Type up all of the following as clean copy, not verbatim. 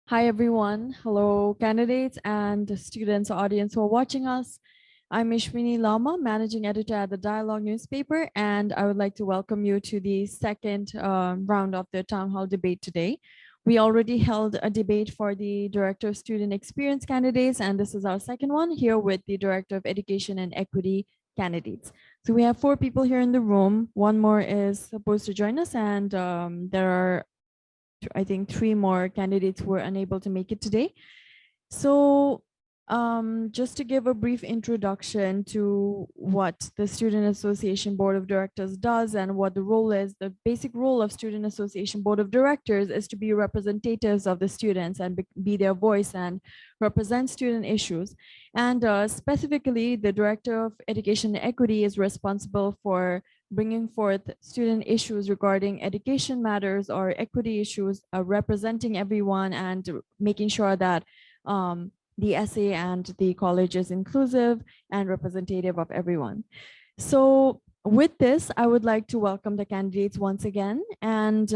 Hi, everyone. Hello, candidates and students, audience who are watching us. I'm Ayeshwini Lama, Managing Editor at the Dialog newspaper, and I would like to welcome you to the second round of the town hall debate today. We already held a debate for the Director of Student Experience candidates, and this is our second one here with the Director of Education and Equity candidates. So we have 4 people here in the room. One more is supposed to join us, and there are I think 3 more candidates were unable to make it today. So just to give a brief introduction to what the Student Association Board of Directors does and what the role is, the basic role of Student Association Board of Directors is to be representatives of the students and be their voice and represent student issues. And specifically, the Director of Education and Equity is responsible for bringing forth student issues regarding education matters or equity issues, representing everyone and making sure that the SA and the college is inclusive and representative of everyone. So with this, I would like to welcome the candidates once again and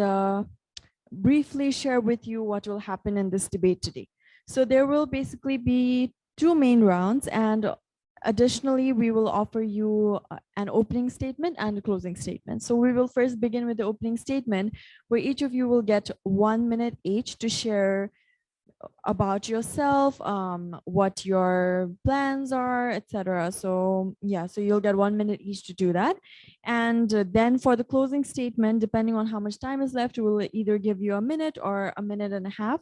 briefly share with you what will happen in this debate today. So there will basically be 2 main rounds, and additionally, we will offer you an opening statement and a closing statement. So we will first begin with the opening statement, where each of you will get 1 minute each to share about yourself, what your plans are, etc. So yeah, so you'll get 1 minute each to do that. And then for the closing statement, depending on how much time is left, we will either give you a minute or a minute and a half.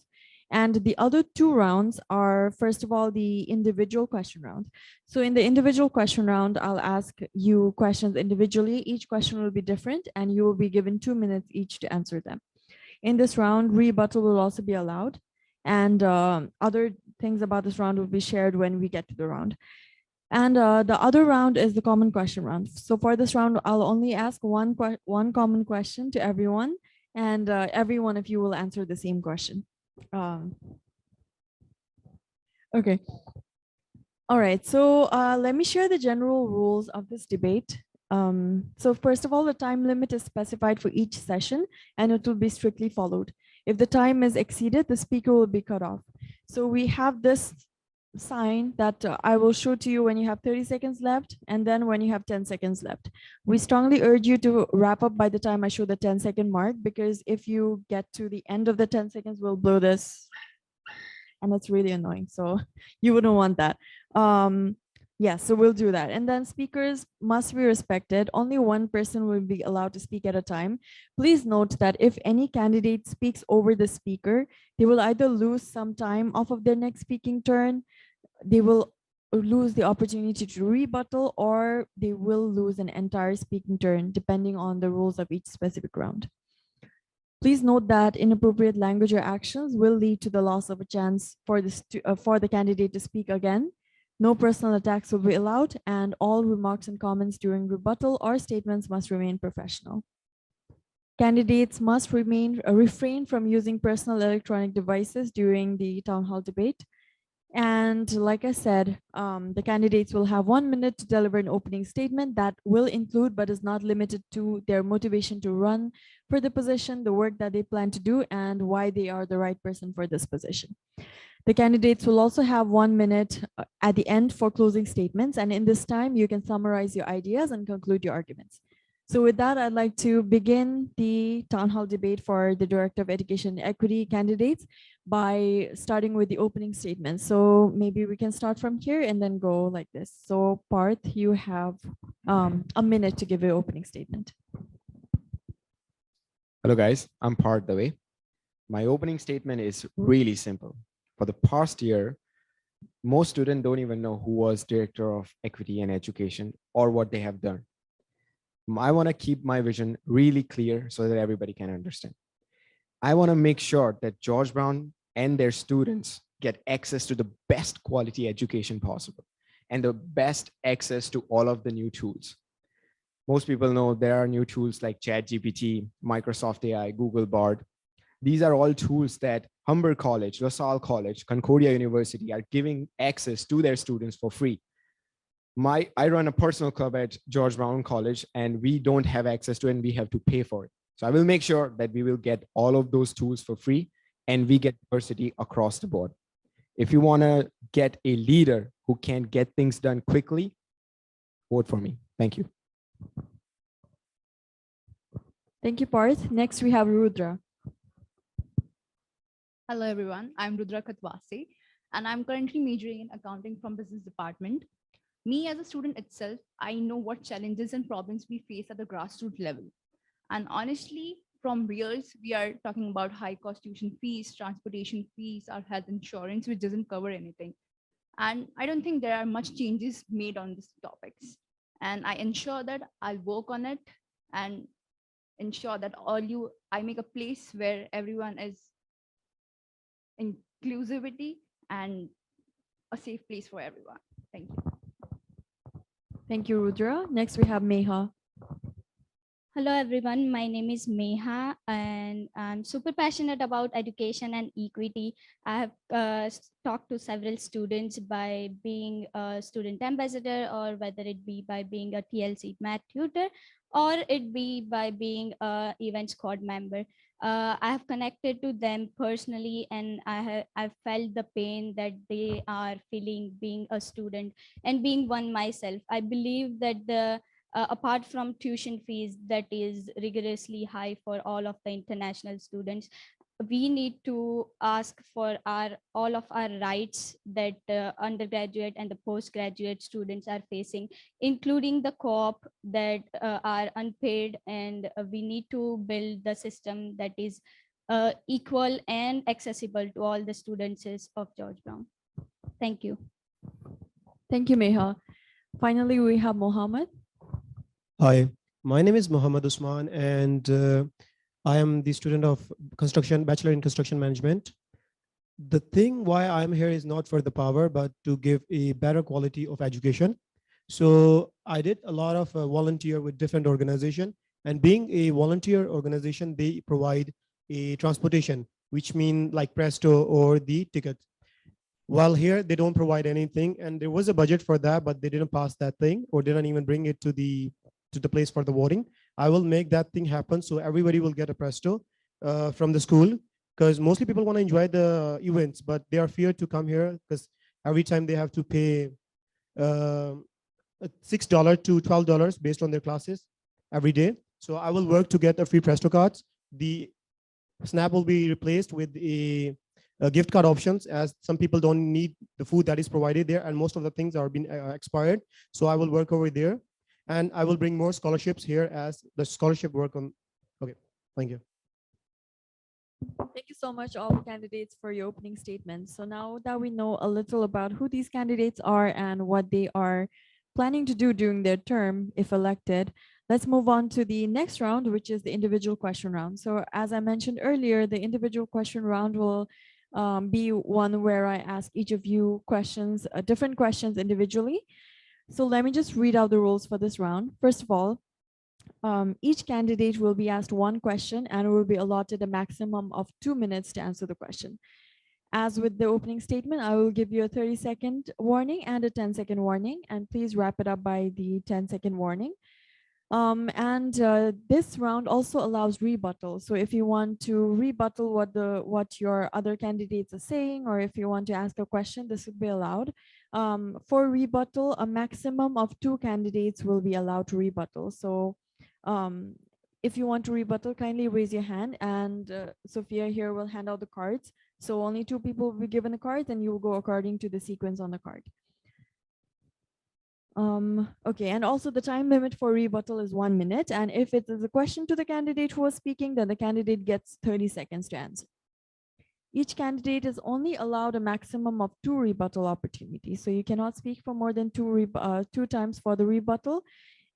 And the other 2 rounds are, first of all, the individual question round. So in the individual question round, I'll ask you questions individually. Each question will be different, and you will be given 2 minutes each to answer them. In this round, rebuttal will also be allowed. And other things about this round will be shared when we get to the round. And the other round is the common question round. So for this round, I'll only ask one common question to everyone, and every one of you will answer the same question. Okay. All right, so let me share the general rules of this debate. So first of all, the time limit is specified for each session, and it will be strictly followed. If the time is exceeded, the speaker will be cut off. So we have this sign that I will show to you when you have 30 seconds left, and then when you have 10 seconds left. We strongly urge you to wrap up by the time I show the 10-second mark, because if you get to the end of the 10 seconds, we'll blow this, and it's really annoying. So you wouldn't want that. Yeah, so we'll do that. And then speakers must be respected. Only one person will be allowed to speak at a time. Please note that if any candidate speaks over the speaker, they will either lose some time off of their next speaking turn, they will lose the opportunity to rebuttal, or they will lose an entire speaking turn, depending on the rules of each specific round. Please note that inappropriate language or actions will lead to the loss of a chance for the candidate to speak again. No personal attacks will be allowed, and all remarks and comments during rebuttal or statements must remain professional. Candidates must refrain from using personal electronic devices during the town hall debate. And like I said, the candidates will have 1 minute to deliver an opening statement that will include, but is not limited to, their motivation to run for the position, the work that they plan to do, and why they are the right person for this position. The candidates will also have 1 minute at the end for closing statements. And in this time, you can summarize your ideas and conclude your arguments. So with that, I'd like to begin the town hall debate for the Director of Education and Equity candidates by starting with the opening statement. So maybe we can start from here and then go like this. So Parth, you have a minute to give your opening statement. Hello guys, I'm Parth Dave. My opening statement is really simple. For the past year, most students don't even know who was Director of Equity and Education or what they have done. I want to keep my vision really clear so that everybody can understand. I want to make sure that George Brown and their students get access to the best quality education possible and the best access to all of the new tools. Most people know there are new tools like ChatGPT, Microsoft AI, Google Bard. These are all tools that Humber College, LaSalle College, Concordia University are giving access to their students for free. I run a personal club at George Brown College, and we don't have access to it, and we have to pay for it. So I will make sure that we will get all of those tools for free, and we get diversity across the board. If you want to get a leader who can get things done quickly, vote for me. Thank you. Thank you, Parth. Next, we have Rudra. Hello, everyone. I'm Rudra Katwase, and I'm currently majoring in accounting from business department. Me as a student itself, I know what challenges and problems we face at the grassroots level. And honestly, from years, we are talking about high cost tuition fees, transportation fees, our health insurance, which doesn't cover anything. And I don't think there are much changes made on these topics. And I ensure that I'll work on it and ensure that I make a place where everyone is inclusivity and a safe place for everyone. Thank you. Thank you, Rudra. Next, we have Meha. Hello everyone, my name is Meha and I'm super passionate about education and equity. I have talked to several students by being a student ambassador, or whether it be by being a TLC math tutor, or it be by being a event squad member. I have connected to them personally, and I've felt the pain that they are feeling being a student and being one myself. I believe that apart from tuition fees that is rigorously high for all of the international students, we need to ask for all of our rights that undergraduate and the postgraduate students are facing, including the co-op that are unpaid, and we need to build the system that is equal and accessible to all the students of George Brown. Thank you. Thank you, Meha. Finally, we have Mohammed. Hi, my name is Mohammad Usman, and I am the student of Bachelor in Construction Management. The thing why I'm here is not for the power, but to give a better quality of education. So I did a lot of volunteer with different organizations, and being a volunteer organization, they provide a transportation, which mean like Presto or the ticket. While here, they don't provide anything, and there was a budget for that, but they didn't pass that thing or didn't even bring it to the place for the voting. I will make that thing happen, so everybody will get a Presto from the school, because mostly people want to enjoy the events, but they are feared to come here because every time they have to pay $6 to $12 based on their classes every day. So I will work to get a free Presto cards. The Snap will be replaced with a gift card options, as some people don't need the food that is provided there, and most of the things are being expired. So I will work over there, and I will bring more scholarships here as the scholarship work on. Okay, thank you. Thank you so much, all the candidates, for your opening statements. So now that we know a little about who these candidates are and what they are planning to do during their term, if elected, let's move on to the next round, which is the individual question round. So as I mentioned earlier, the individual question round will be one where I ask each of you questions, different questions individually. So let me just read out the rules for this round. First of all, each candidate will be asked one question and will be allotted a maximum of 2 minutes to answer the question. As with the opening statement, I will give you a 30-second warning and a 10-second warning, and please wrap it up by the 10-second warning. This round also allows rebuttal. So if you want to rebuttal what your other candidates are saying, or if you want to ask a question, this would be allowed. For rebuttal, a maximum of 2 candidates will be allowed to rebuttal. So if you want to rebuttal, kindly raise your hand, and Sophia here will hand out the cards. So only 2 people will be given a card, and you will go according to the sequence on the card. Okay, and also the time limit for rebuttal is 1 minute. And if it is a question to the candidate who was speaking, then the candidate gets 30 seconds to answer. Each candidate is only allowed a maximum of 2 rebuttal opportunities. So you cannot speak for more than 2 times for the rebuttal.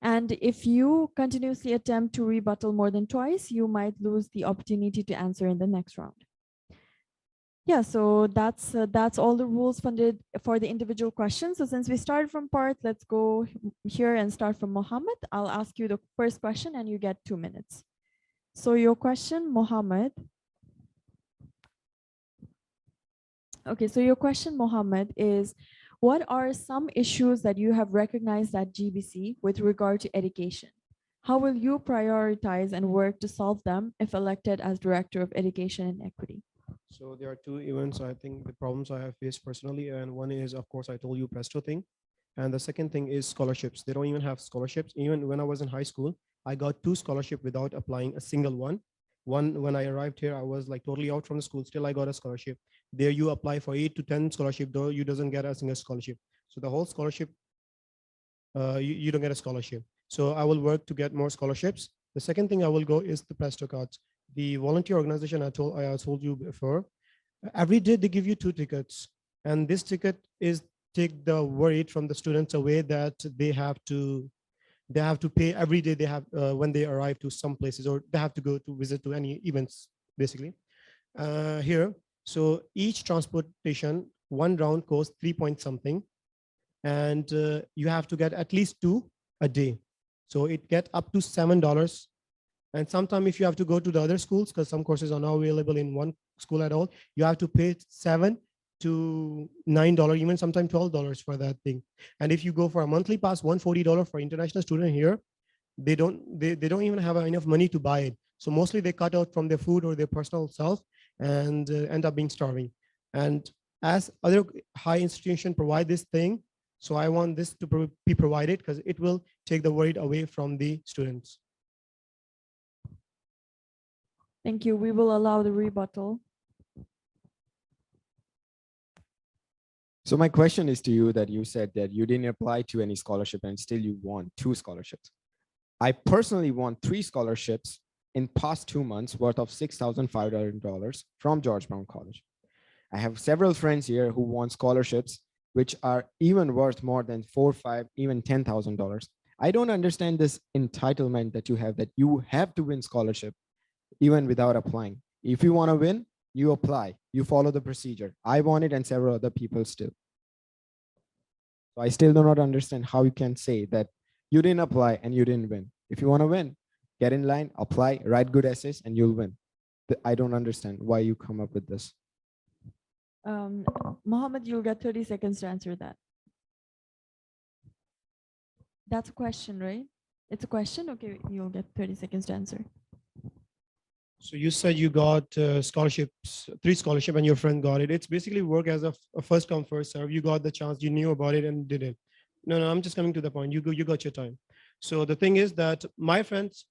And if you continuously attempt to rebuttal more than twice, you might lose the opportunity to answer in the next round. Yeah, so that's all the rules for the individual questions. So since we started from Parth, let's go here and start from Mohammed. I'll ask you the first question and you get 2 minutes. So your question, Mohammed. Okay, so your question, Mohammed, is what are some issues that you have recognized at GBC with regard to education? How will you prioritize and work to solve them if elected as Director of Education and Equity? So there are two events, I think, the problems I have faced personally. And one is, of course, I told you Presto thing. And the second thing is scholarships. They don't even have scholarships. Even when I was in high school, I got 2 scholarships without applying a single one. One, when I arrived here, I was like totally out from the school. Still, I got a scholarship. There you apply for 8 to 10 scholarship, though you doesn't get a single scholarship. So the whole scholarship, you don't get a scholarship. So I will work to get more scholarships. The second thing I will go is the Presto cards. The volunteer organization I told you before, every day they give you 2 tickets. And this ticket is take the worry from the students away that they have to pay every day they have when they arrive to some places, or they have to go to visit to any events basically here. So each transportation, one round costs 3 point something, and you have to get at least 2 a day. So it get up to $7. And sometimes if you have to go to the other schools, because some courses are not available in one school at all, you have to pay $7 to $9, even sometimes $12 for that thing. And if you go for a monthly pass, $140 for international student here, they don't even have enough money to buy it. So mostly they cut out from their food or their personal self and end up being starving. And as other high institutions provide this thing, so I want this to be provided because it will take the worry away from the students. Thank you. We will allow the rebuttal. So my question is to you that you said that you didn't apply to any scholarship and still you won 2 scholarships. I personally won 3 scholarships in past 2 months worth of $6,500 from George Brown College. I have several friends here who won scholarships, which are even worth more than $4,000, $5,000, even $10,000. I don't understand this entitlement that you have to win scholarship even without applying. If you want to win, you apply, you follow the procedure. I won it and several other people still. So I still do not understand how you can say that you didn't apply and you didn't win. If you want to win, get in line, apply, write good essays, and you'll win. I don't understand why you come up with this. Mohammed, you'll get 30 seconds to answer that. That's a question, right? It's a question? Okay, you'll get 30 seconds to answer. So you said you got scholarships, 3 scholarships, and your friend got it. It's basically work as a first come, first serve. You got the chance, you knew about it and did it. No, I'm just coming to the point. You got your time. So the thing is that my friends,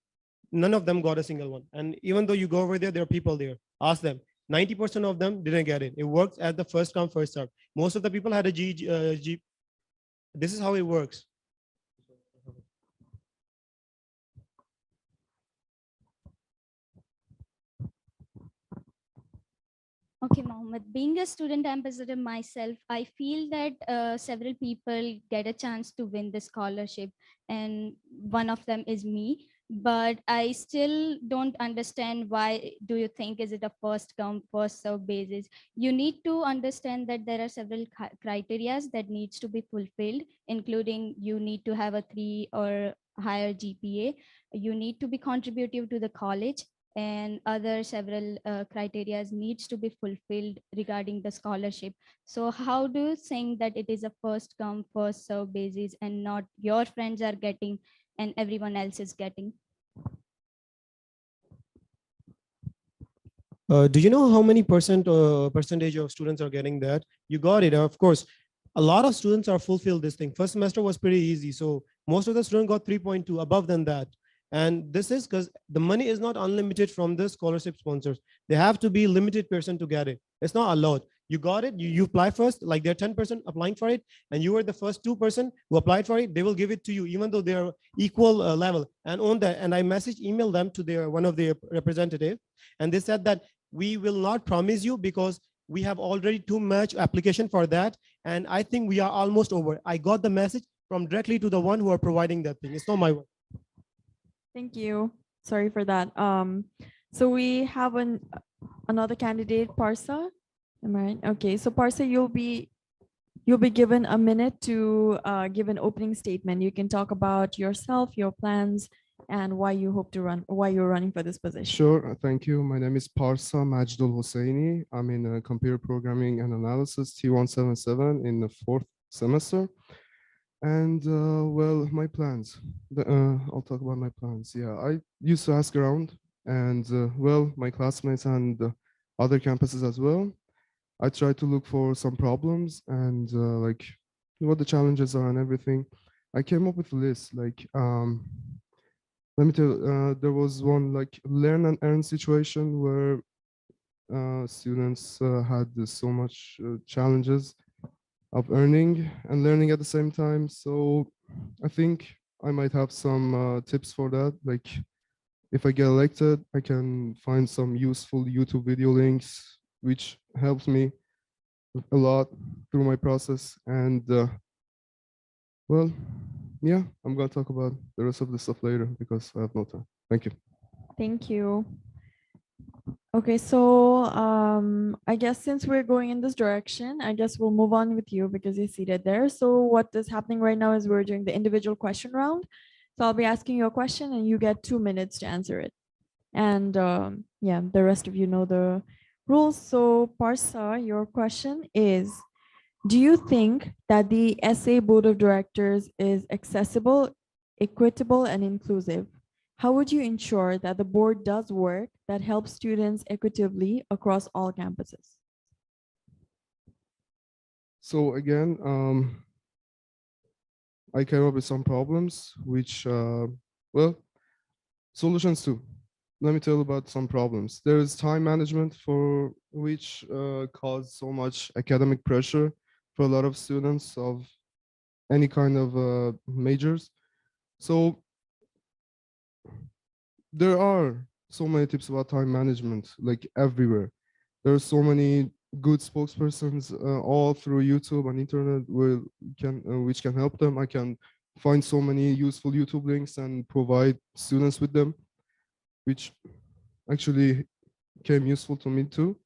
none of them got a single one. And even though you go over there are people there. Ask them. 90% of them didn't get it. It works as the first come, first serve. Most of the people had a G. This is how it works. Okay, Mohammed, being a student ambassador myself, I feel that several people get a chance to win the scholarship, and one of them is me. But I still don't understand why do you think is it a first come, first serve basis? You need to understand that there are several criteria that needs to be fulfilled, including you need to have a 3 or higher GPA. You need to be contributive to the college, and other several criteria needs to be fulfilled regarding the scholarship. So how do you think that it is a first come, first serve basis and not your friends are getting and everyone else is getting? Do you know how many percentage of students are getting that? You got it, of course. A lot of students are fulfilled this thing. First semester was pretty easy. So most of the students got 3.2 above than that. And this is because the money is not unlimited from the scholarship sponsors. They have to be limited person to get it. It's not allowed. You got it, you apply first, like they're 10% applying for it, and you were the first 2% who applied for it, they will give it to you, even though they're equal level. And on that, and I emailed them to one of their representative, and they said that we will not promise you because we have already too much application for that. And I think we are almost over. I got the message from directly to the one who are providing that thing. It's not my work. Thank you. Sorry for that. So we have another candidate, Parsa. Am I right? Okay, so Parsa, you'll be given a minute to give an opening statement. You can talk about yourself, your plans, and why you hope to run, why you're running for this position. Sure, thank you. My name is Parsa Majdol Hosseini. I'm in computer programming and analysis T177 in the 4th semester. And well, my plans. I'll talk about my plans. Yeah, I used to ask around, and well, my classmates and other campuses as well. I tried to look for some problems and like what the challenges are and everything. I came up with a list. Like, let me tell. There was one like learn and earn situation where students had so much challenges of earning and learning at the same time. So I think I might have some tips for that. Like if I get elected, I can find some useful YouTube video links, which helps me a lot through my process. And well, yeah, I'm gonna talk about the rest of the stuff later because I have no time. Thank you. Thank you. Okay, so I guess since we're going in this direction, I guess we'll move on with you because you're seated there. So what is happening right now is we're doing the individual question round. So I'll be asking you a question and you get 2 minutes to answer it. And yeah, the rest of you know the rules. So Parsa, your question is, do you think that the SA Board of Directors is accessible, equitable, and inclusive? How would you ensure that the board does work that helps students equitably across all campuses? So again, I came up with some problems, which well, solutions too. Let me tell you about some problems. There is time management for which cause so much academic pressure for a lot of students of any kind of majors. So there are so many tips about time management, like everywhere. There are so many good spokespersons all through YouTube and internet which can help them. I can find so many useful YouTube links and provide students with them, which actually came useful to me too.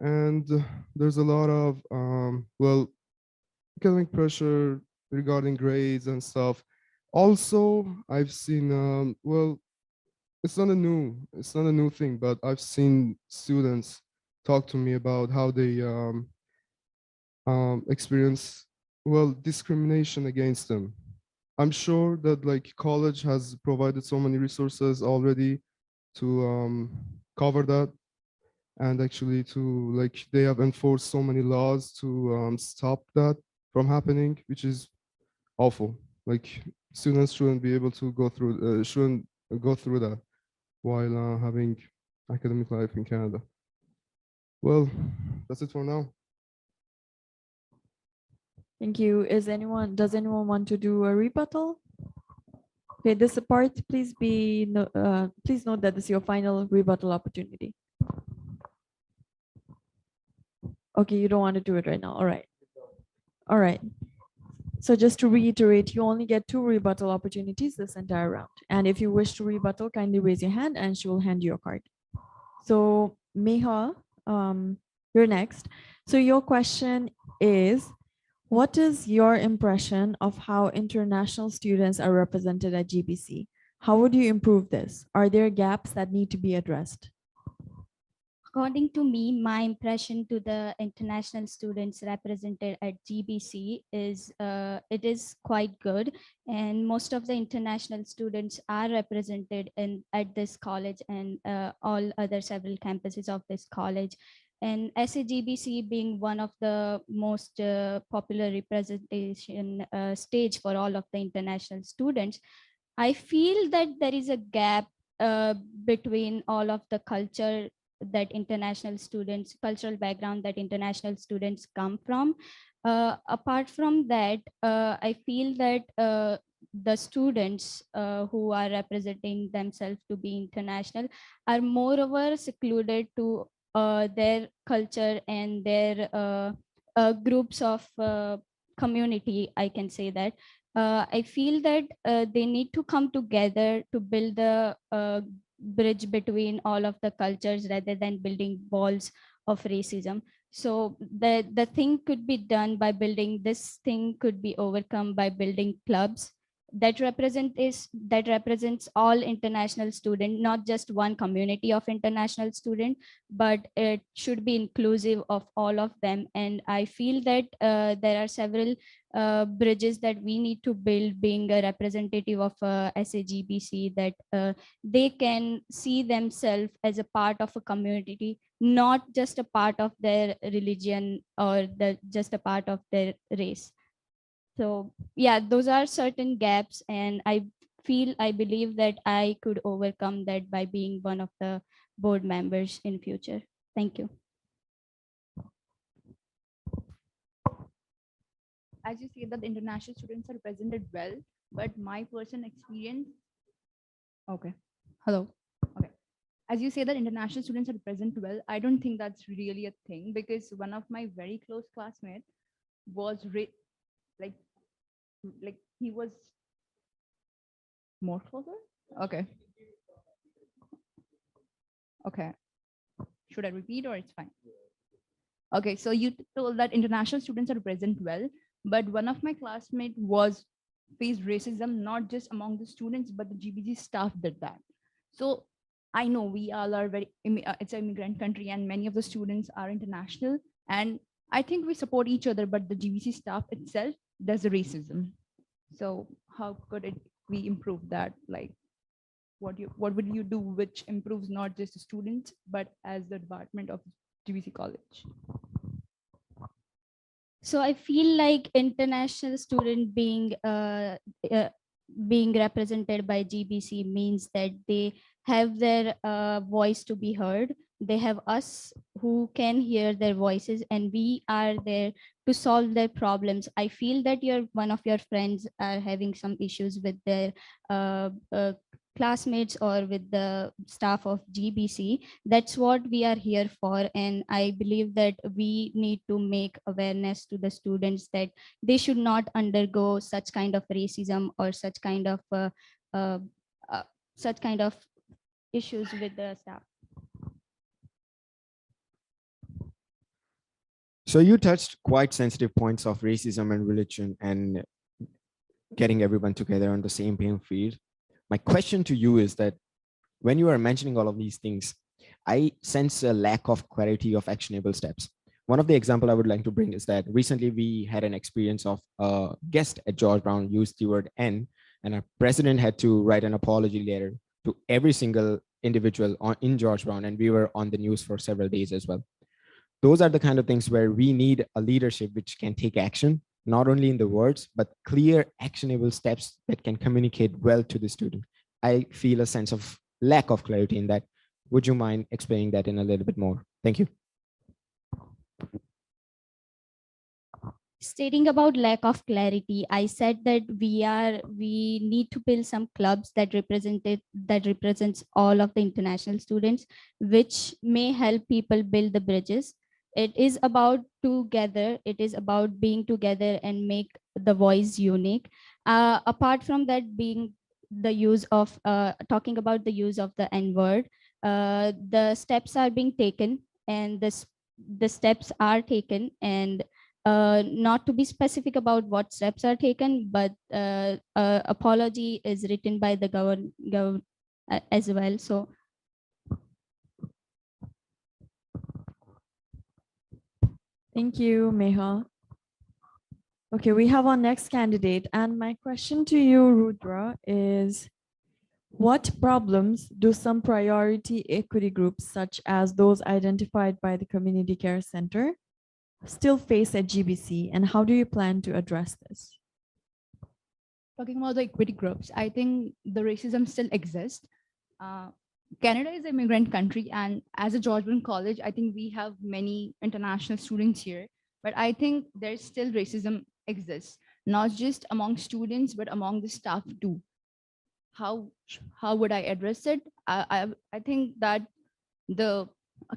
And there's a lot of well, academic pressure regarding grades and stuff. Also, I've seen well, it's not a new thing, but I've seen students talk to me about how they experience well discrimination against them. I'm sure that like college has provided so many resources already to cover that, and actually to like they have enforced so many laws to stop that from happening, which is awful. Like students shouldn't be able to go through shouldn't go through that while having academic life in Canada. Well, that's it for now. Thank you. Does anyone want to do a rebuttal? Okay, this part, please note that this is your final rebuttal opportunity. Okay, you don't want to do it right now. All right. All right. So just to reiterate, you only get 2 rebuttal opportunities this entire round. And if you wish to rebuttal, kindly raise your hand and she will hand you a card. So Meha, you're next. So your question is, what is your impression of how international students are represented at GBC? How would you improve this? Are there gaps that need to be addressed? According to me, my impression to the international students represented at GBC is it is quite good, and most of the international students are represented at this college and all other several campuses of this college. And SAGBC being one of the most popular representation stage for all of the international students, I feel that there is a gap between all of the culture that international students, cultural background that international students come from. Apart from that, I feel that the students who are representing themselves to be international are moreover secluded to their culture and their groups of community, I can say that. I feel that they need to come together to build the bridge between all of the cultures rather than building walls of racism. So the thing could be done by building, this thing could be overcome by building clubs that represents all international students, not just one community of international students, but it should be inclusive of all of them. And I feel that there are several bridges that we need to build, being a representative of SAGBC, that they can see themselves as a part of a community, not just a part of their religion or just a part of their race. So yeah, those are certain gaps, and I believe that I could overcome that by being one of the board members in future. Thank you. As you say that the international students are represented well, but my personal experience, okay, hello, okay. As you say that international students are represented well, I don't think that's really a thing, because one of my very close classmates was like he was more closer. Okay. Okay. Should I repeat or it's fine? Okay, so you told that international students are present well, but one of my classmates was faced racism, not just among the students, but the GBG staff did that. So I know we all are it's an immigrant country and many of the students are international. And I think we support each other, but the GBC staff itself does the racism. So how could we improve that? Like, what would you do which improves not just the students, but as the department of GBC college? So I feel like international student being represented by GBC means that they have their voice to be heard. They have us who can hear their voices, and we are there to solve their problems. I feel that one of your friends are having some issues with their classmates or with the staff of GBC. That's what we are here for. And I believe that we need to make awareness to the students that they should not undergo such kind of racism or such kind of uh, issues with the staff. So you touched quite sensitive points of racism and religion and getting everyone together on the same playing field. My question to you is that when you are mentioning all of these things, I sense a lack of clarity of actionable steps. One of the example I would like to bring is that recently we had an experience of a guest at George Brown used the word N, and our president had to write an apology letter to every single individual in George Brown, and we were on the news for several days as well. Those are the kind of things where we need a leadership which can take action, not only in the words, but clear, actionable steps that can communicate well to the student. I feel a sense of lack of clarity in that. Would you mind explaining that in a little bit more? Thank you. Stating about lack of clarity, I said that we need to build some clubs that represents all of the international students, which may help people build the bridges. It is about together. It is about being together and make the voice unique. Apart from that, being the use of talking about the use of the N word, the steps are being taken, and the steps are taken, and not to be specific about what steps are taken, but apology is written by the government as well. So Thank you, Meha. Okay, we have our next candidate. And my question to you, Rudra, is what problems do some priority equity groups, such as those identified by the Community Care Center, still face at GBC, and how do you plan to address this? Talking about the equity groups, I think the racism still exists. Canada is an immigrant country, and as a George Brown College, I think we have many international students here, but I think there's still racism exists, not just among students, but among the staff too. How would I address it? I think that the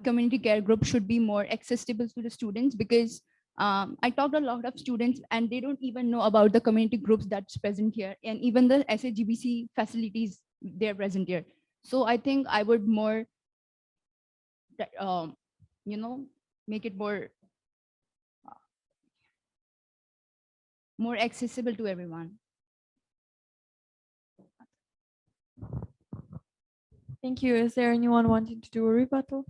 community care group should be more accessible to the students, because I talked to a lot of students and they don't even know about the community groups that's present here, and even the SAGBC facilities they're present here. So I think I would more, make it more accessible to everyone. Thank you. Is there anyone wanting to do a rebuttal?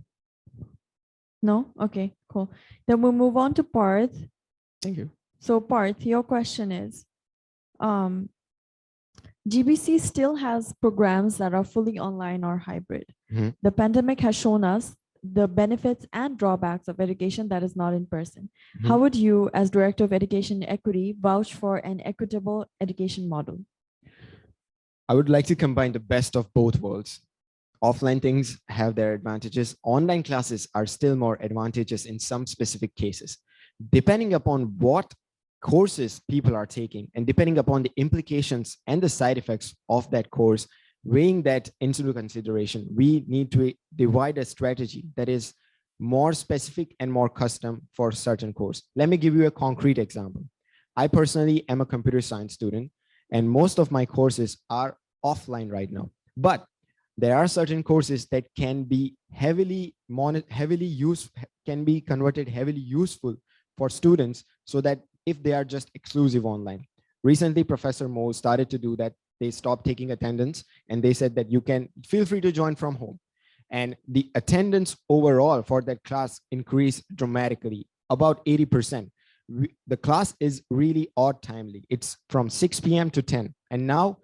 No? Okay, cool. Then we'll move on to Parth. Thank you. So Parth, your question is, GBC still has programs that are fully online or hybrid. Mhm. The pandemic has shown us the benefits and drawbacks of education that is not in person. How would you, as Director of Education Equity, vouch for an equitable education model? I would like to combine the best of both worlds. Offline things have their advantages. Online classes are still more advantageous in some specific cases, depending upon what courses people are taking and depending upon the implications and the side effects of that course. Weighing that into consideration, we need to divide a strategy that is more specific and more custom for certain course. Let me give you a concrete example. I personally am a computer science student, and most of my courses are offline right now. But there are certain courses that can be can be converted heavily useful for students, so that if they are just exclusive online. Recently, Professor Mo started to do that. They stopped taking attendance and they said that you can feel free to join from home. And the attendance overall for that class increased dramatically, about 80%. The class is really odd timely. It's from 6 p.m. to 10. And now,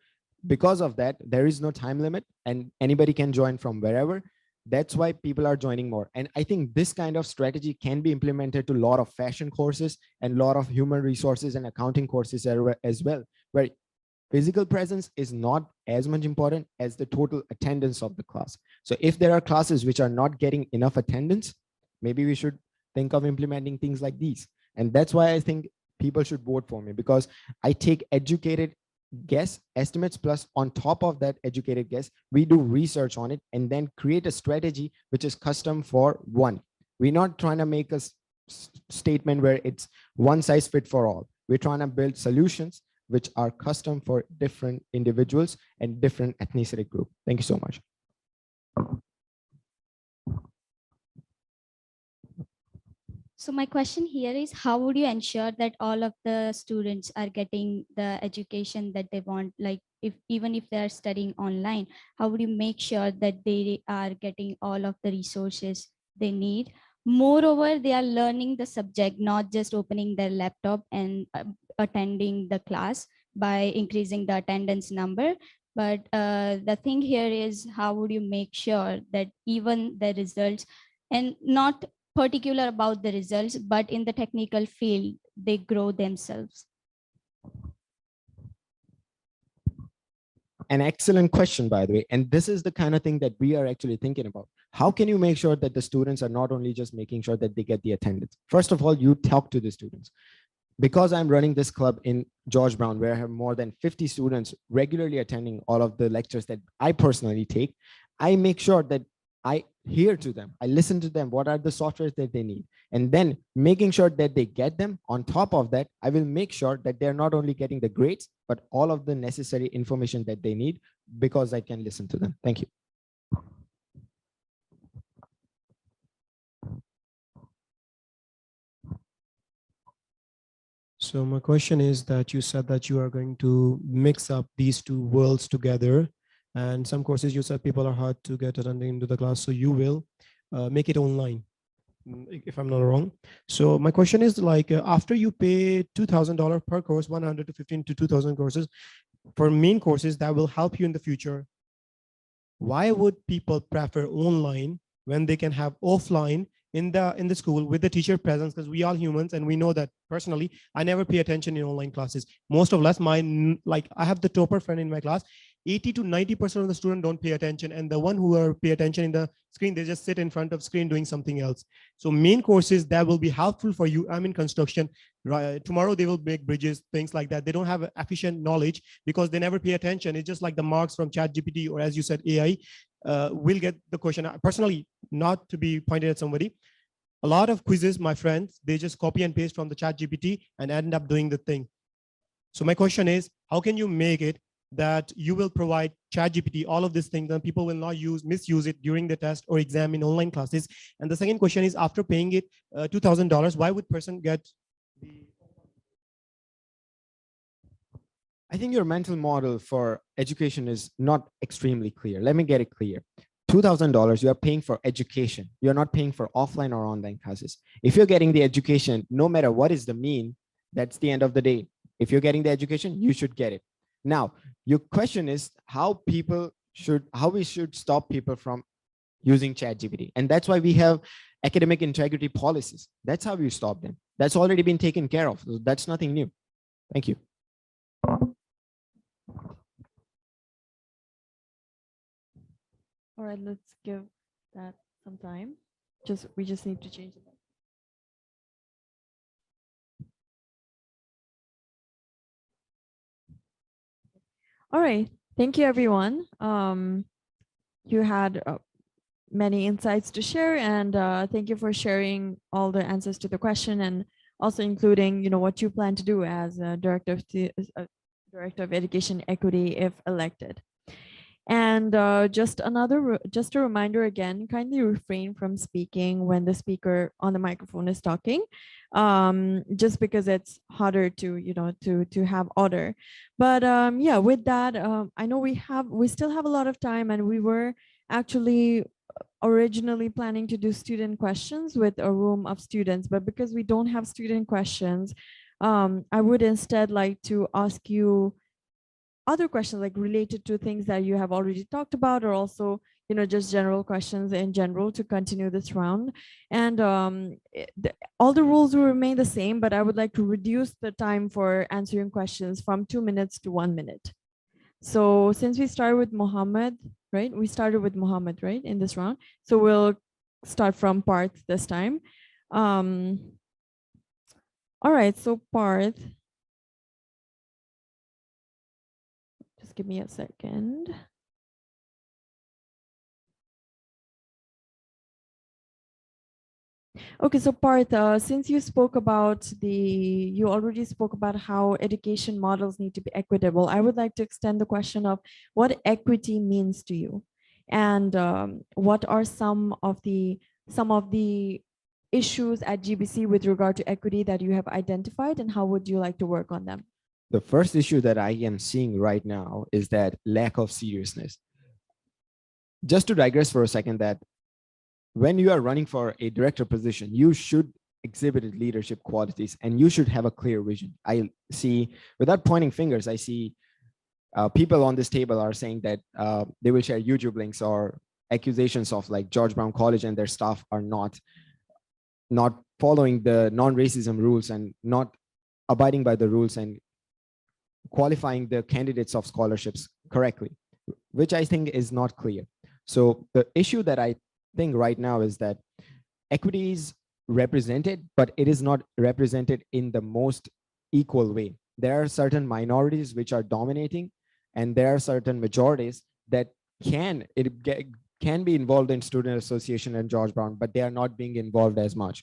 because of that, there is no time limit and anybody can join from wherever. That's why people are joining more. And I think this kind of strategy can be implemented to a lot of fashion courses and a lot of human resources and accounting courses as well, where physical presence is not as much important as the total attendance of the class. So if there are classes which are not getting enough attendance, maybe we should think of implementing things like these. And that's why I think people should vote for me, because I take educated guess estimates, plus on top of that educated guess, we do research on it and then create a strategy which is custom for one. We're not trying to make a statement where it's one size fit for all. We're trying to build solutions which are custom for different individuals and different ethnicity group. Thank you so much. So my question here is, how would you ensure that all of the students are getting the education that they want? Like, even if they are studying online, how would you make sure that they are getting all of the resources they need? Moreover, they are learning the subject, not just opening their laptop and attending the class by increasing the attendance number. But the thing here is, how would you make sure that even the results, and not particular about the results, but in the technical field, they grow themselves? An excellent question, by the way. And this is the kind of thing that we are actually thinking about. How can you make sure that the students are not only just making sure that they get the attendance? First of all, you talk to the students. Because I'm running this club in George Brown, where I have more than 50 students regularly attending all of the lectures that I personally take, I make sure that I hear to them. I listen to them. What are the softwares that they need? And then making sure that they get them. On top of that, I will make sure that they're not only getting the grades, but all of the necessary information that they need, because I can listen to them. Thank you. So my question is that you said that you are going to mix up these two worlds together, and some courses you said people are hard to get attending into the class, so you will make it online, if I'm not wrong. So my question is, like, after you pay $2,000 per course, 100 to 15 to 2,000 courses for main courses that will help you in the future, why would people prefer online when they can have offline in the school with the teacher presence? Because we all humans, and we know that personally, I never pay attention in online classes. Most of us, like, I have the topper friend in my class, 80 to 90% of the students don't pay attention, and the one who are pay attention in the screen, they just sit in front of screen doing something else. So main courses that will be helpful for you. I'm in construction, right? Tomorrow they will make bridges, things like that. They don't have efficient knowledge because they never pay attention. It's just like the marks from ChatGPT, or as you said, AI will get the question. Personally, not to be pointed at somebody, a lot of quizzes, my friends, they just copy and paste from the ChatGPT and end up doing the thing. So my question is, how can you make it that you will provide ChatGPT all of these things and people will not misuse it during the test or exam in online classes? And the second question is, after paying it $2,000, why would person get the... I think your mental model for education is not extremely clear. Let me get it clear. $2,000, you are paying for education. You're not paying for offline or online classes. If you're getting the education, no matter what is the mean, that's the end of the day. If you're getting the education, you should get it. Now, your question is how we should stop people from using ChatGPT. And that's why we have academic integrity policies. That's how you stop them. That's already been taken care of. So that's nothing new. Thank you. All right, let's give that some time. We just need to change it. All right, thank you, everyone. You had many insights to share, and thank you for sharing all the answers to the question, and also including, what you plan to do as a Director of Education Equity if elected. And just a reminder again, kindly refrain from speaking when the speaker on the microphone is talking, just because it's harder to have order. But yeah, with that, I know we still have a lot of time, and we were actually originally planning to do student questions with a room of students, but because we don't have student questions, I would instead like to ask you other questions like related to things that you have already talked about, or also just general questions in general to continue this round. And all the rules will remain the same, but I would like to reduce the time for answering questions from 2 minutes to 1 minute. So since we started with Mohammed, right? We started with Mohammed, right, in this round. So we'll start from Parth this time. All right, so Parth, just give me a second. Okay, so Parth, since you already spoke about how education models need to be equitable, I would like to extend the question of what equity means to you, and what are some of the issues at GBC with regard to equity that you have identified, and how would you like to work on them? The first issue that I am seeing right now is that lack of seriousness. Just to digress for a second, that when you are running for a director position, you should exhibit leadership qualities and you should have a clear vision. I see, without pointing fingers, I see people on this table are saying that they will share YouTube links or accusations of like George Brown College and their staff are not following the non-racism rules and not abiding by the rules and qualifying the candidates of scholarships correctly, which I think is not clear. So the issue that I think right now is that equity is represented, but it is not represented in the most equal way. There are certain minorities which are dominating, and there are certain majorities that can be involved in student association and George Brown, but they are not being involved as much.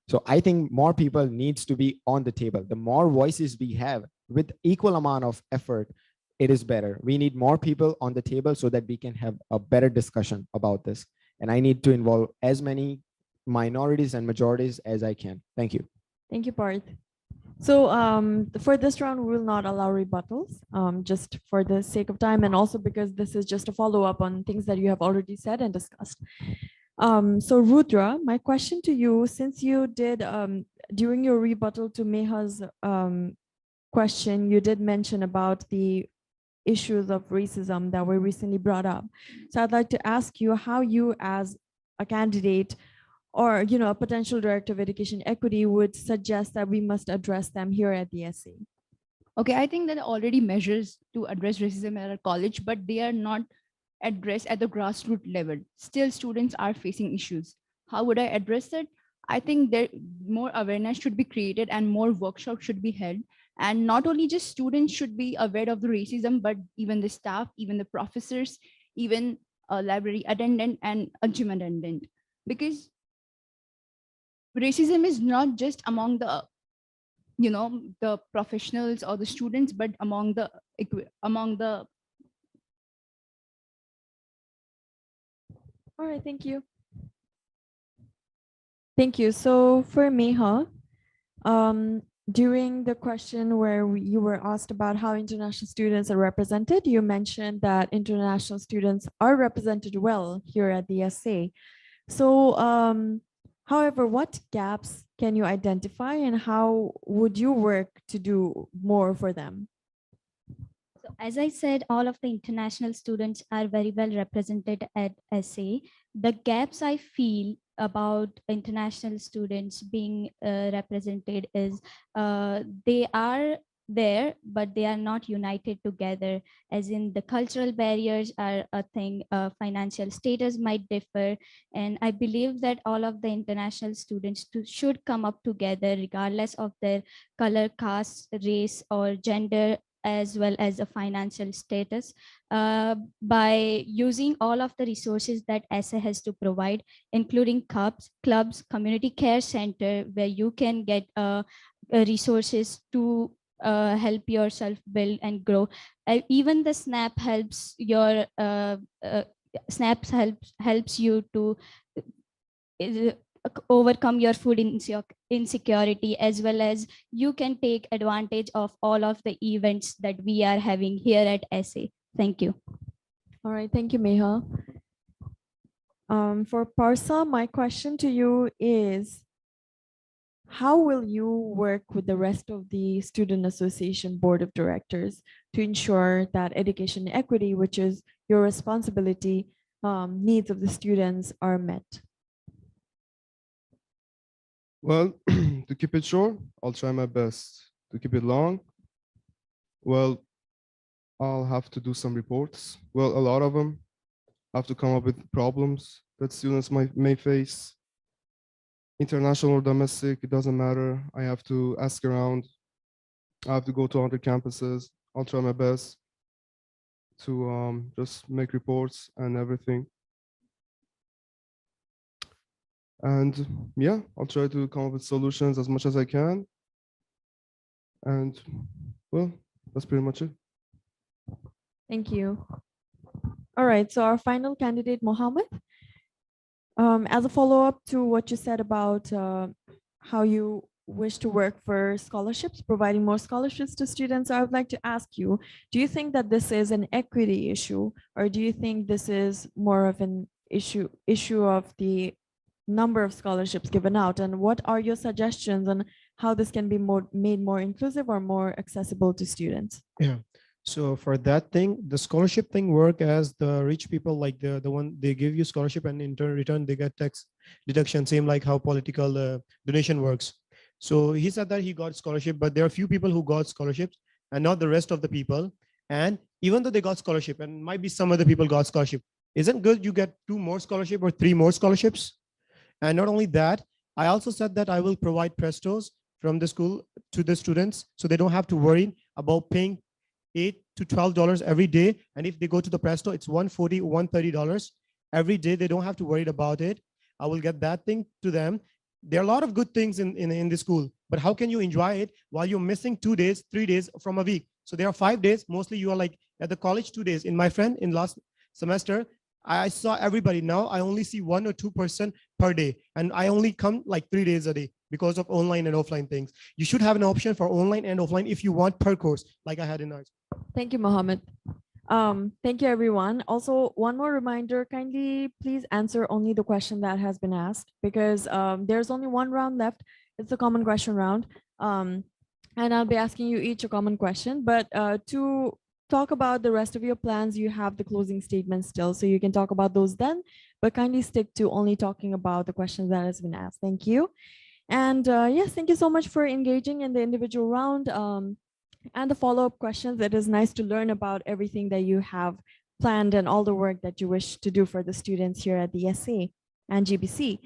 So I think more people needs to be on the table. The more voices we have with equal amount of effort, it is better. We need more people on the table so that we can have a better discussion about this. And I need to involve as many minorities and majorities as I can. Thank you. Thank you, Parth. So for this round, we will not allow rebuttals, just for the sake of time, and also because this is just a follow-up on things that you have already said and discussed. So Rudra, my question to you, since you did, during your rebuttal to Meha's question, you did mention about the issues of racism that were recently brought up. So I'd like to ask you how you, as a candidate or a potential director of education equity, would suggest that we must address them here at the SA. Okay, I think there are already measures to address racism at our college, but they are not addressed at the grassroots level. Still, students are facing issues. How would I address it? I think there more awareness should be created and more workshops should be held. And not only just students should be aware of the racism, but even the staff, even the professors, even a library attendant and a gym attendant. Because racism is not just among the the professionals or the students, but among the All right, thank you. Thank you. So for Meha, during the question where you were asked about how international students are represented, you mentioned that international students are represented well here at the SA. So, however, what gaps can you identify and how would you work to do more for them? So as I said, all of the international students are very well represented at SA. The gaps I feel about international students being represented is they are there, but they are not united together, as in the cultural barriers are a thing, financial status might differ. And I believe that all of the international students should come up together regardless of their color, caste, race, or gender, as well as a financial status, by using all of the resources that SA has to provide, including clubs, community care center, where you can get resources to help yourself build and grow. Even the SNAP helps your SNAP helps you to overcome your food insecurity, as well as you can take advantage of all of the events that we are having here at SA. Thank you. All right, thank you, Meha. For Parsa, my question to you is, how will you work with the rest of the Student Association Board of Directors to ensure that education equity, which is your responsibility, needs of the students are met? Well, to keep it short, I'll try my best. To keep it long, well, I'll have to do some reports. Well, a lot of them. I have to come up with problems that students may face. International or domestic, it doesn't matter. I have to ask around. I have to go to other campuses. I'll try my best to just make reports and everything. And yeah, I'll try to come up with solutions as much as I can. And well, that's pretty much it. Thank you. All right, so our final candidate, Mohammed. As a follow-up to what you said about how you wish to work for scholarships, providing more scholarships to students, I would like to ask you, do you think that this is an equity issue, or do you think this is more of an issue of the number of scholarships given out? And what are your suggestions on how this can be made more inclusive or more accessible to students? Yeah. So for that thing, the scholarship thing work as the rich people, like the one they give you scholarship and in return they get tax deduction, same like how political donation works. So he said that he got scholarship, but there are few people who got scholarships and not the rest of the people. And even though they got scholarship and might be some other people got scholarship, isn't good you get 2 more scholarship or 3 more scholarships? And not only that, I also said that I will provide Prestos from the school to the students so they don't have to worry about paying $8 to $12 every day. And if they go to the Presto, it's $140, $130 every day. They don't have to worry about it. I will get that thing to them. There are a lot of good things in the school, but how can you enjoy it while you're missing 2 days, 3 days from a week? So there are 5 days. Mostly you are like at the college 2 days. In my friend in last semester, I saw everybody. Now I only see 1 or 2% per day. And I only come like 3 days a day because of online and offline things. You should have an option for online and offline if you want per course, like I had in ours. Thank you, Mohammed. Thank you, everyone. Also, one more reminder, kindly please answer only the question that has been asked, because there's only one round left. It's a common question round. And I'll be asking you each a common question, but to talk about the rest of your plans, you have the closing statement still, so you can talk about those then, but kindly stick to only talking about the questions that has been asked. Thank you. And yes, thank you so much for engaging in the individual round. And the follow-up questions. It is nice to learn about everything that you have planned and all the work that you wish to do for the students here at the SA and GBC.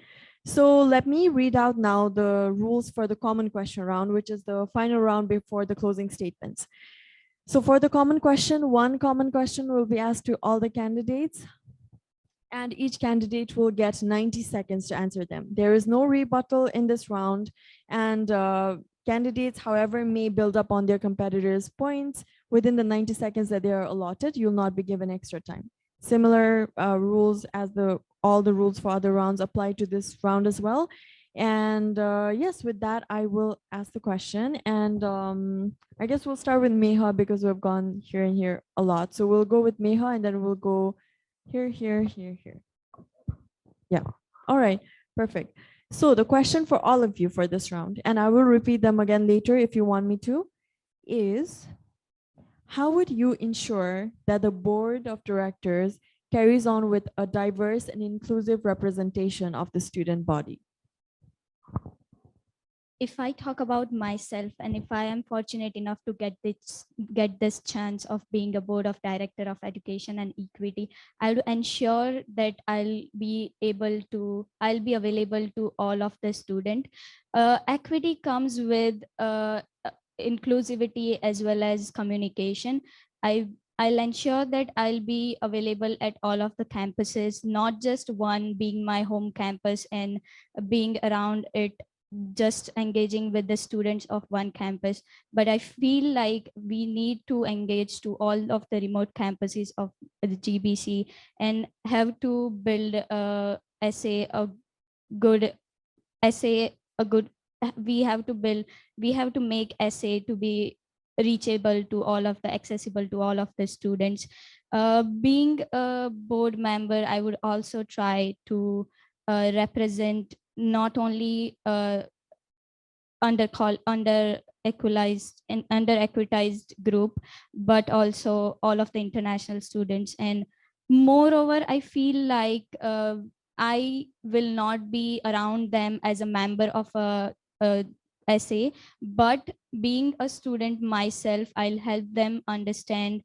So let me read out now the rules for the common question round, which is the final round before the closing statements. So for the common question, one common question will be asked to all the candidates, and each candidate will get 90 seconds to answer them. There is no rebuttal in this round, and candidates, however, may build up on their competitors' points within the 90 seconds that they are allotted. You'll not be given extra time. Similar rules as all the rules for other rounds apply to this round as well. And yes, with that, I will ask the question. And I guess we'll start with Meha because we've gone here and here a lot. So we'll go with Meha and then we'll go here, here, here, here. Yeah. All right. Perfect. So the question for all of you for this round, and I will repeat them again later if you want me to, is how would you ensure that the board of directors carries on with a diverse and inclusive representation of the student body? If I talk about myself, and if I am fortunate enough to get this chance of being a board of director of education and equity, I'll ensure that I'll be available to all of the student. Equity comes with inclusivity as well as communication. I'll ensure that I'll be available at all of the campuses, not just one being my home campus and being around it, just engaging with the students of one campus, but I feel like we need to engage to all of the remote campuses of the GBC and have to build a essay, a good essay, a good, we have to make essay to be reachable to all of the accessible to all of the students. Being a board member, I would also try to represent not only under equitized group, but also all of the international students. And moreover, I feel like I will not be around them as a member of a SA, but being a student myself, I'll help them understand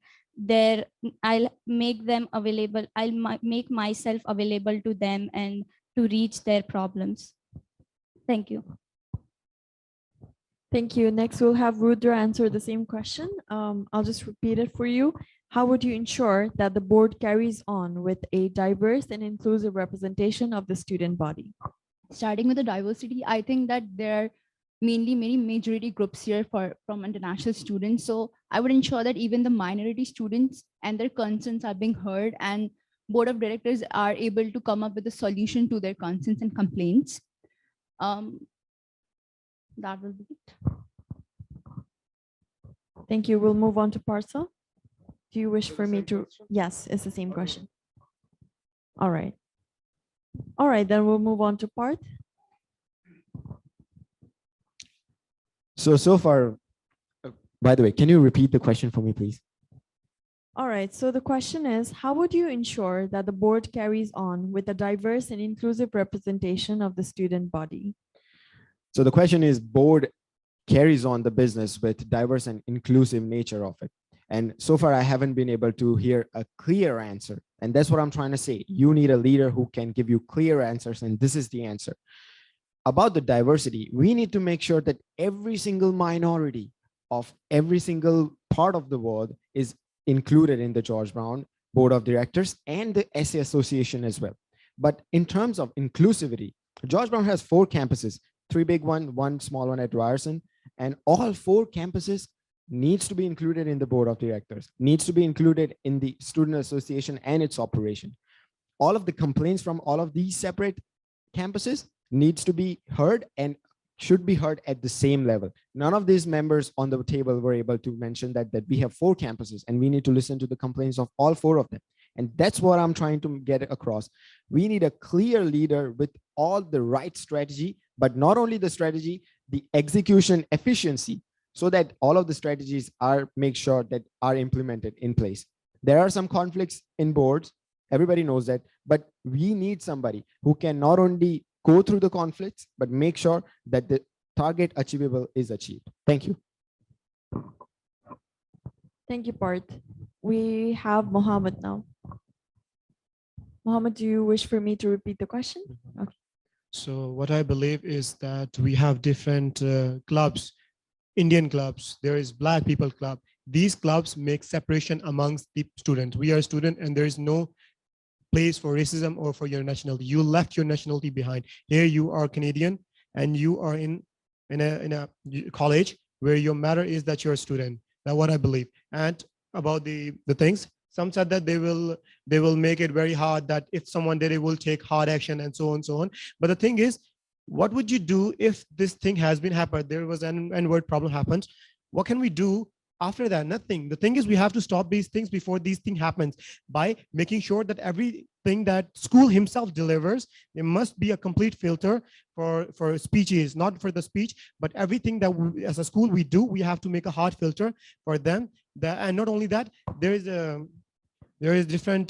I'll make them available, make myself available to them and to reach their problems. Thank you. Thank you. Next, we'll have Rudra answer the same question. I'll just repeat it for you. How would you ensure that the board carries on with a diverse and inclusive representation of the student body? Starting with the diversity, I think that there are mainly many majority groups here from international students. So I would ensure that even the minority students and their concerns are being heard, and board of directors are able to come up with a solution to their concerns and complaints. That will be it. Thank you. We'll move on to Parsa. Do you wish for me to? Yes, it's the same question. All right. All right, then we'll move on to Parth. So far, by the way, can you repeat the question for me, please? All right, so the question is, how would you ensure that the board carries on with a diverse and inclusive representation of the student body? So the question is, board carries on the business with diverse and inclusive nature of it. And so far, I haven't been able to hear a clear answer. And that's what I'm trying to say. You need a leader who can give you clear answers, and this is the answer. About the diversity, we need to make sure that every single minority of every single part of the world is included in the George Brown Board of Directors and the SA Association as well. But in terms of inclusivity, George Brown has 4 campuses, 3 big ones, 1 small one at Ryerson, and all 4 campuses needs to be included in the Board of Directors, needs to be included in the Student Association and its operation. All of the complaints from all of these separate campuses needs to be heard and should be heard at the same level. None of these members on the table were able to mention that we have 4 campuses and we need to listen to the complaints of all 4 of them. And that's what I'm trying to get across. We need a clear leader with all the right strategy, but not only the strategy, the execution efficiency, so that all of the strategies make sure that are implemented in place. There are some conflicts in boards, everybody knows that, but we need somebody who can not only go through the conflicts, but make sure that the target achievable is achieved. Thank you. Thank you, Parth. We have Mohammed now. Mohammed, do you wish for me to repeat the question? Okay. So what I believe is that we have different clubs, Indian clubs, there is Black People Club. These clubs make separation amongst the students. We are a student and there is no place for racism or for your nationality. You left your nationality behind. Here you are Canadian and you are in a college where your matter is that you're a student. That's what I believe. And about the things, some said that they will make it very hard, that if someone did it, will take hard action and so on and so on. But the thing is, what would you do if this thing has been happened? There was an N-word problem happens. What can we do after that? Nothing. The thing is, we have to stop these things before these things happens by making sure that everything that school himself delivers, there must be a complete filter for speeches, not for the speech, but everything that we, as a school we do, we have to make a hard filter for them. And not only that, there is different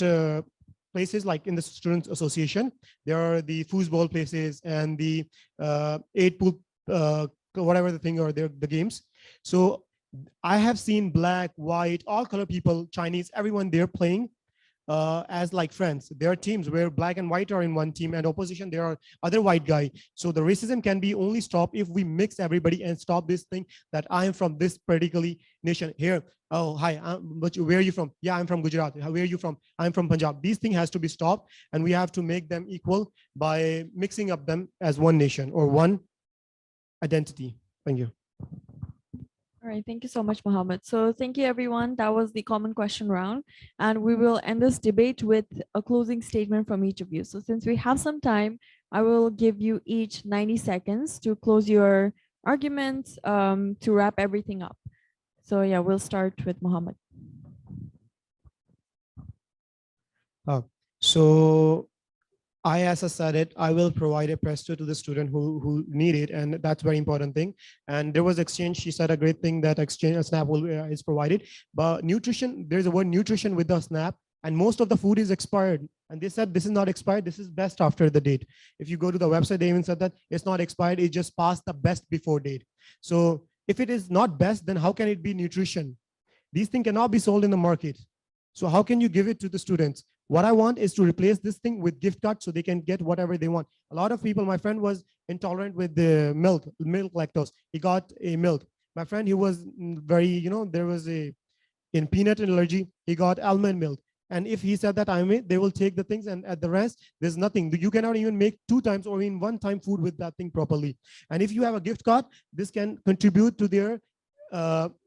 places like in the Students Association. There are the foosball places and the 8-pool, whatever the thing, or the games. So I have seen black, white, all color people, Chinese, everyone there playing as like friends. There are teams where black and white are in one team, and opposition there are other white guy. So the racism can be only stopped if we mix everybody and stop this thing that I am from this particular nation. Here, oh hi, but where are you from? Yeah, I'm from Gujarat. Where are you from? I'm from Punjab. These thing has to be stopped, and we have to make them equal by mixing up them as one nation or one identity. Thank you. All right, thank you so much, Mohammed. So thank you, everyone. That was the common question round. And we will end this debate with a closing statement from each of you. So since we have some time, I will give you each 90 seconds to close your arguments, to wrap everything up. So yeah, we'll start with Mohammed. So as I said it, I will provide a presto to the student who need it, and that's very important thing. And there was exchange. She said a great thing that exchange SNAP will is provided, but nutrition. There's a word nutrition with the SNAP, and most of the food is expired. And they said this is not expired. This is best after the date. If you go to the website, they even said that it's not expired. It just passed the best before date. So if it is not best, then how can it be nutrition? These things cannot be sold in the market. So how can you give it to the students? What I want is to replace this thing with gift cards so they can get whatever they want. A lot of people, my friend was intolerant with the milk lactose. He got a milk. My friend, he was very, there was in peanut allergy, he got almond milk. And if he said that they will take the things, and at the rest, there's nothing. You cannot even make 2 times or in 1 time food with that thing properly. And if you have a gift card, this can contribute to their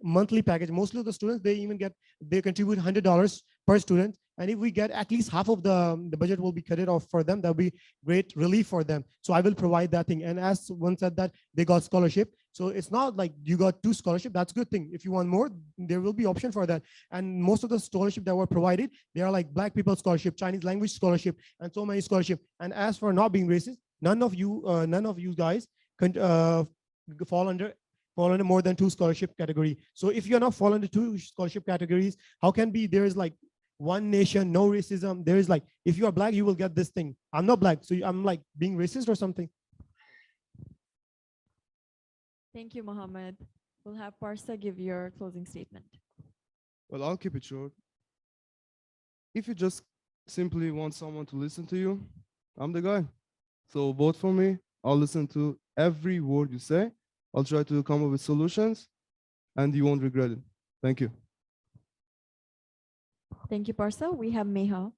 monthly package. Mostly of the students, they contribute $100 per student. And if we get at least half of the budget will be cut it off for them, that'll be great relief for them. So I will provide that thing. And as one said that they got scholarship. So it's not like you got 2 scholarship. That's a good thing. If you want more, there will be option for that. And most of the scholarship that were provided, they are like Black people scholarship, Chinese language scholarship, and so many scholarship. And as for not being racist, none of you guys can fall under more than 2 scholarship category. So if you're not fall under 2 scholarship categories, how can be there is like one nation, no racism? There is like, if you are Black, you will get this thing. I'm not Black, so I'm like being racist or something. Thank you, Mohammed. We'll have Parsa give your closing statement. Well, I'll keep it short. If you just simply want someone to listen to you, I'm the guy. So vote for me. I'll listen to every word you say. I'll try to come up with solutions, and you won't regret it. Thank you. Thank you, Parsa. We have Meha.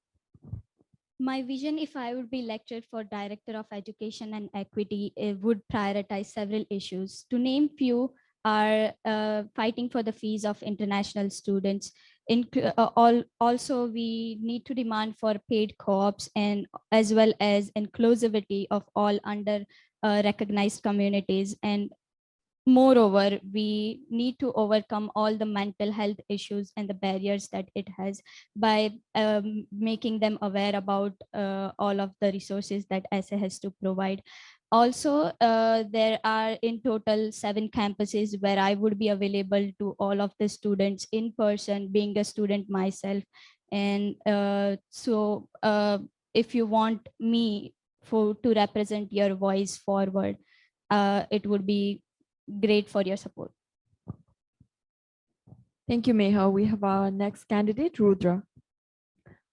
My vision, if I would be elected for Director of Education and Equity, it would prioritize several issues. To name few are fighting for the fees of international students. Also, we need to demand for paid co-ops, and as well as inclusivity of all under recognized communities. And moreover, we need to overcome all the mental health issues and the barriers that it has by making them aware about all of the resources that SA has to provide. Also, there are in total 7 campuses where I would be available to all of the students in person, being a student myself. And so if you want me to represent your voice forward, it would be great for your support. Thank you, Meha. We have our next candidate, Rudra.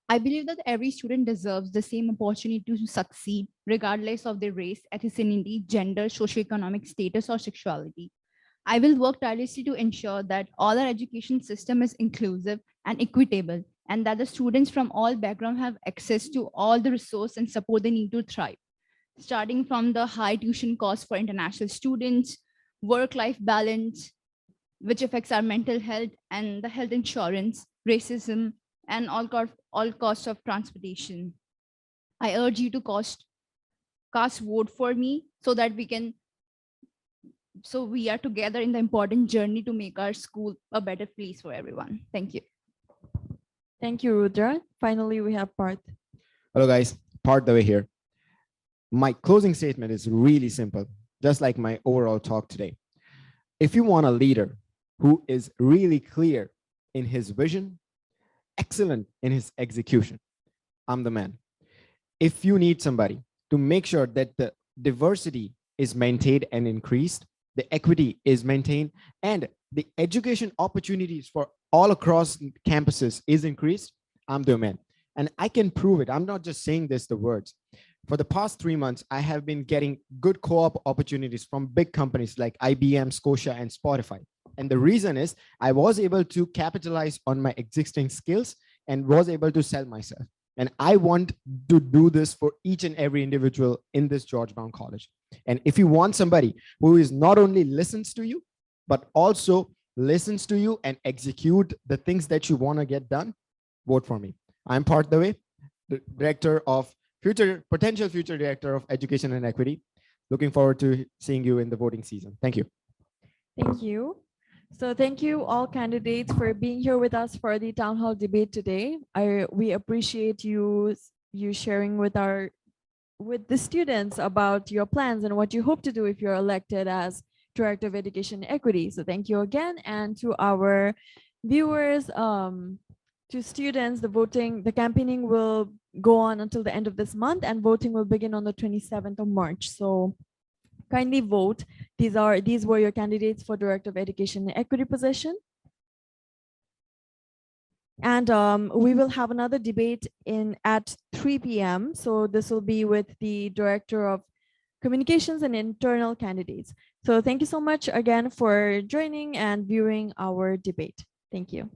I believe that every student deserves the same opportunity to succeed, regardless of their race, ethnicity, gender, socioeconomic status, or sexuality. I will work tirelessly to ensure that all our education system is inclusive and equitable, and that the students from all backgrounds have access to all the resource and support they need to thrive. Starting from the high tuition costs for international students, work-life balance, which affects our mental health, and the health insurance, racism, and all costs of transportation. I urge you to cast vote for me so that we are together in the important journey to make our school a better place for everyone. Thank you. Thank you, Rudra. Finally, we have Parth. Hello, guys. Parth Dave here. My closing statement is really simple, just like my overall talk today. If you want a leader who is really clear in his vision, excellent in his execution, I'm the man. If you need somebody to make sure that the diversity is maintained and increased, the equity is maintained, and the education opportunities for all across campuses is increased, I'm the man. And I can prove it. I'm not just saying this, the words. For the past 3 months, I have been getting good co-op opportunities from big companies like IBM, Scotia, and Spotify. And the reason is I was able to capitalize on my existing skills and was able to sell myself. And I want to do this for each and every individual in this George Brown College. And if you want somebody who is not only listens to you, but also listens to you and execute the things that you want to get done, vote for me. I'm Parth Dave, the potential future director of education and equity. Looking forward to seeing you in the voting season. Thank you. Thank you. So thank you all candidates for being here with us for the town hall debate today. We appreciate you sharing with the students about your plans and what you hope to do if you're elected as Director of Education and Equity. So thank you again. And to our viewers, to students, the campaigning will go on until the end of this month and voting will begin on the 27th of March. So kindly vote. These were your candidates for Director of Education and Equity position. And we will have another debate at 3 p.m. So this will be with the Director of Communications and internal candidates. So thank you so much again for joining and viewing our debate. Thank you.